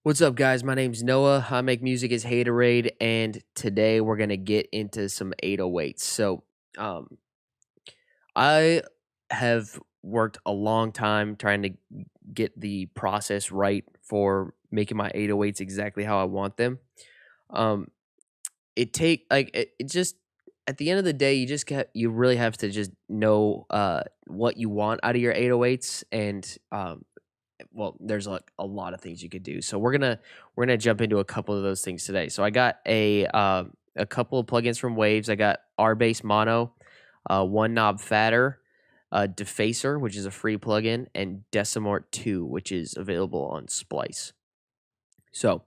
What's up, guys? My name's Noah. I make music as Haterade, and today we're gonna get into some 808s. Um, I have worked a long time trying to get the process right for making my 808s exactly how I want them. Um, it just at the end of the day, you really have to just know what you want out of your 808s, and well, there's like a lot of things you could do. So we're gonna jump into a couple of those things today. So I got a couple of plugins from Waves. I got R Bass Mono, One Knob Fatter, Defacer, which is a free plugin, and Decimort 2, which is available on Splice. So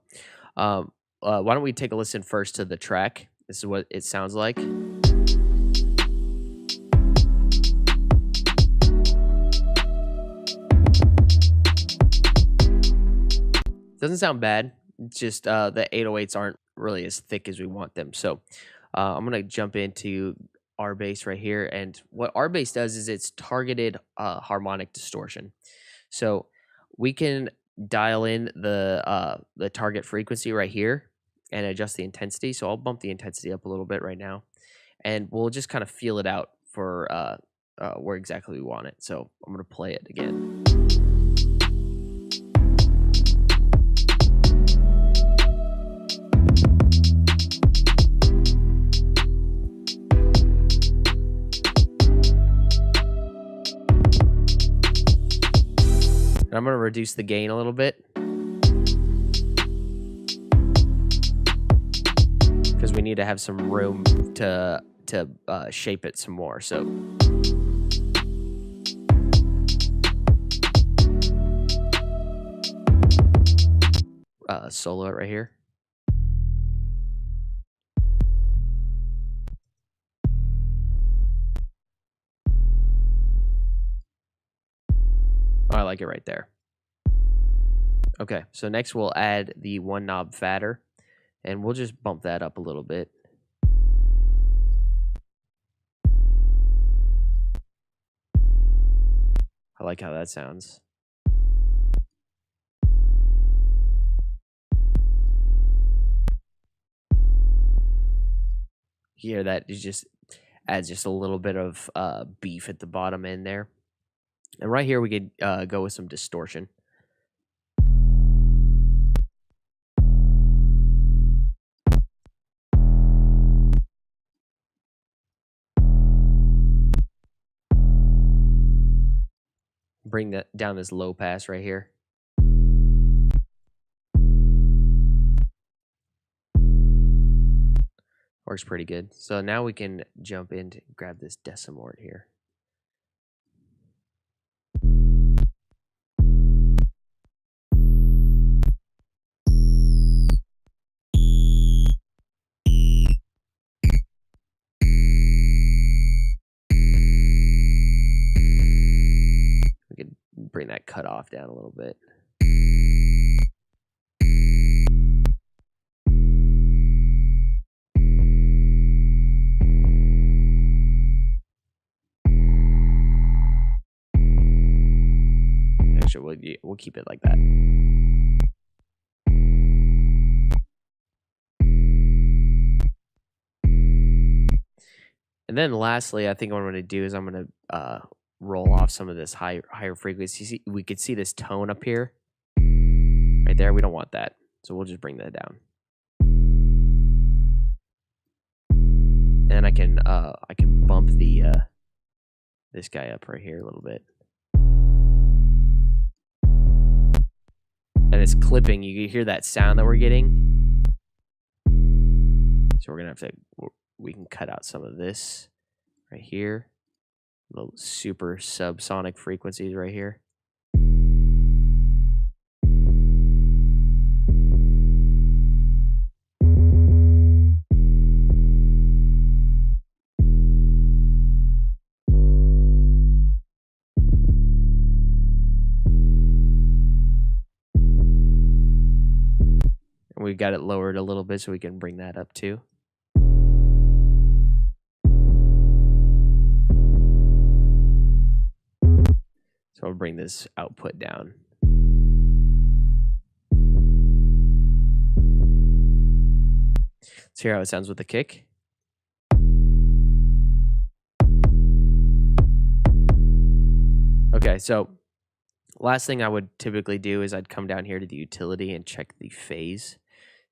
why don't we take a listen first to the track? This is what it sounds like. Doesn't sound bad. It's just the 808s aren't really as thick as we want them. So I'm gonna jump into R bass right here, and what R bass does is it's targeted harmonic distortion. So we can dial in the target frequency right here and adjust the intensity. So I'll bump the intensity up a little bit right now, and we'll just kind of feel it out for where exactly we want it. So I'm gonna play it again. And I'm going to reduce the gain a little bit because we need to have some room to shape it some more. So solo it right here. Oh, I like it right there. Okay, so next we'll add the one knob fatter, and we'll just bump that up a little bit. I like how that sounds. Here, that is just adds just a little bit of beef at the bottom end there. And right here we could go with some distortion. Bring that down this low pass right here. Works pretty good. So now we can jump in to grab this Decimort here. We could bring that cutoff down a little bit. Actually, we'll keep it like that. And then lastly, I think what I'm going to do is I'm going to roll off some of this higher frequency. We could see this tone up here, right there. We don't want that, so we'll just bring that down. And I can bump the this guy up right here a little bit. And it's clipping. You hear that sound that we're getting. So we're gonna have to. We can cut out some of this right here. Little super subsonic frequencies right here. We got it lowered a little bit so we can bring that up too. So I'll bring this output down. Let's hear how it sounds with the kick. Okay, so last thing I would typically do is I'd come down here to the utility and check the phase.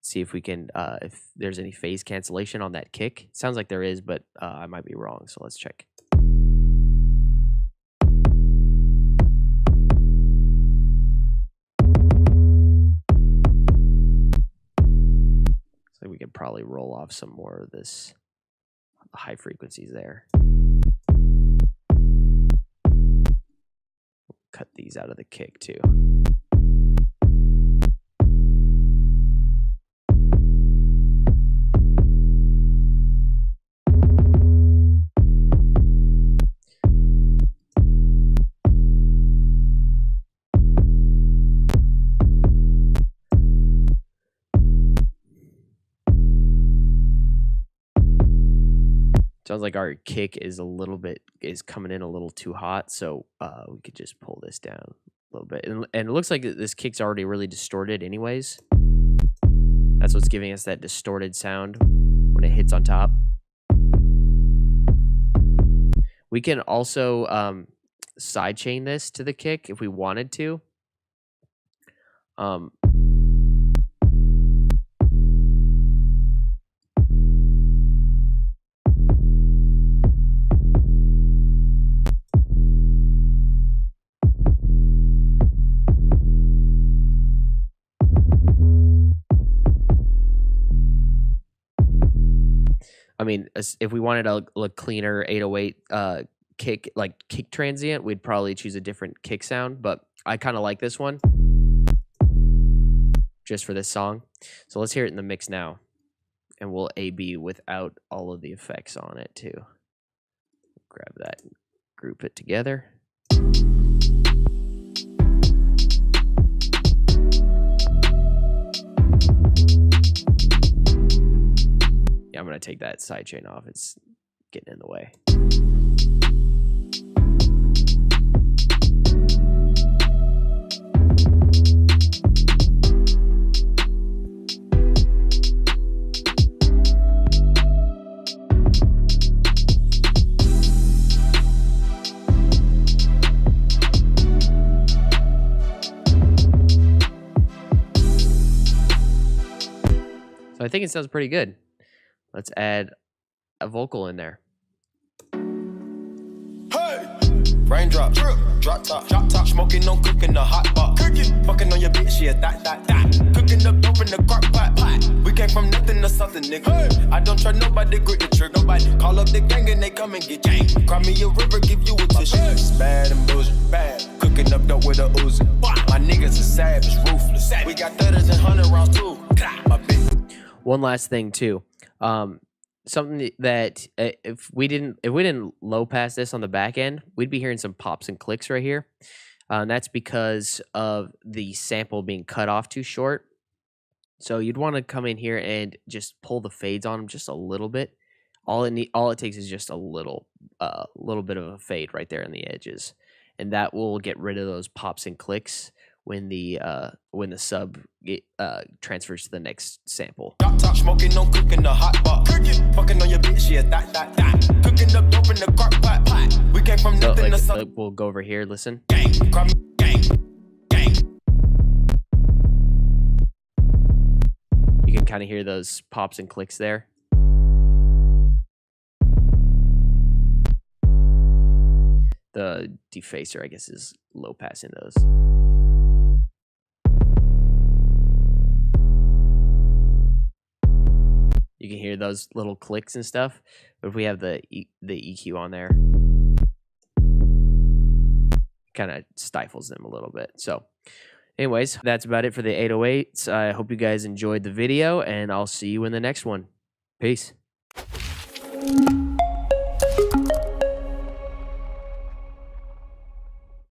See if we can, if there's any phase cancellation on that kick. It sounds like there is, but I might be wrong, so let's check. So we could probably roll off some more of this high frequencies there. Cut these out of the kick too. Sounds like our kick is coming in a little too hot, so we could just pull this down a little bit. And it looks like this kick's already really distorted anyways. That's what's giving us that distorted sound when it hits on top. We can also sidechain this to the kick if we wanted to. I mean, if we wanted a cleaner 808 kick transient, we'd probably choose a different kick sound, but I kind of like this one just for this song. So let's hear it in the mix now, and we'll A/B without all of the effects on it too. Grab that and group it together. Yeah, I'm going to take that sidechain off. It's getting in the way. So I think it sounds pretty good. Let's add a vocal in there. Hey! Raindrop, drop top, smoking, no cooking, the hot pot. Cooking, fucking on your bitch, yeah, that. Cooking up dope in the crock pot. We came from nothing to something, nigga. Hey! I don't try nobody, grip the trigger. Nobody call up the gang and they come and get gang. Cry me a river, give you a tissue. It's bad and bullshit, bad. Cooking up dope with a Uzi. My niggas are savage, ruthless. We got 30s and 100 rounds too. My bitch. One last thing too. Something that if we didn't low pass this on the back end, we'd be hearing some pops and clicks right here. And that's because of the sample being cut off too short. So you'd want to come in here and just pull the fades on them just a little bit. All it takes is just a little bit of a fade right there in the edges, and that will get rid of those pops and clicks when the sub transfers to the next sample. Top smoking, no cooking, the hot pot. Cooking, fucking on your bitch, yeah, that. Cooking up dope in the crock pot. We came from nothing to something. We'll go over here. Listen. Gang. You can kind of hear those pops and clicks there. The defacer, I guess, is low passing those. You can hear those little clicks and stuff, but if we have the EQ on there, kind of stifles them a little bit. So anyways, that's about it for the 808s. I hope you guys enjoyed the video, and I'll see you in the next one. Peace.